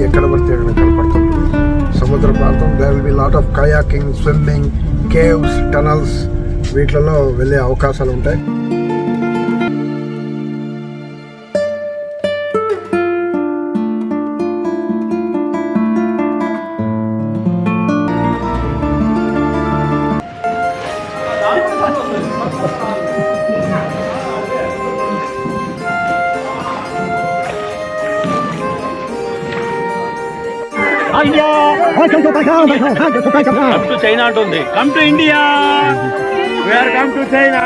ఎక్కడ పడితే అక్కడ కనపడుతుంది. సముద్ర ప్రాంతం. There will be lot of kayaking, swimming, caves, tunnels వీటిలలో వెళ్ళే అవకాశాలు ఉంటాయి. Come to China, don't they? Come to India. We are come to China.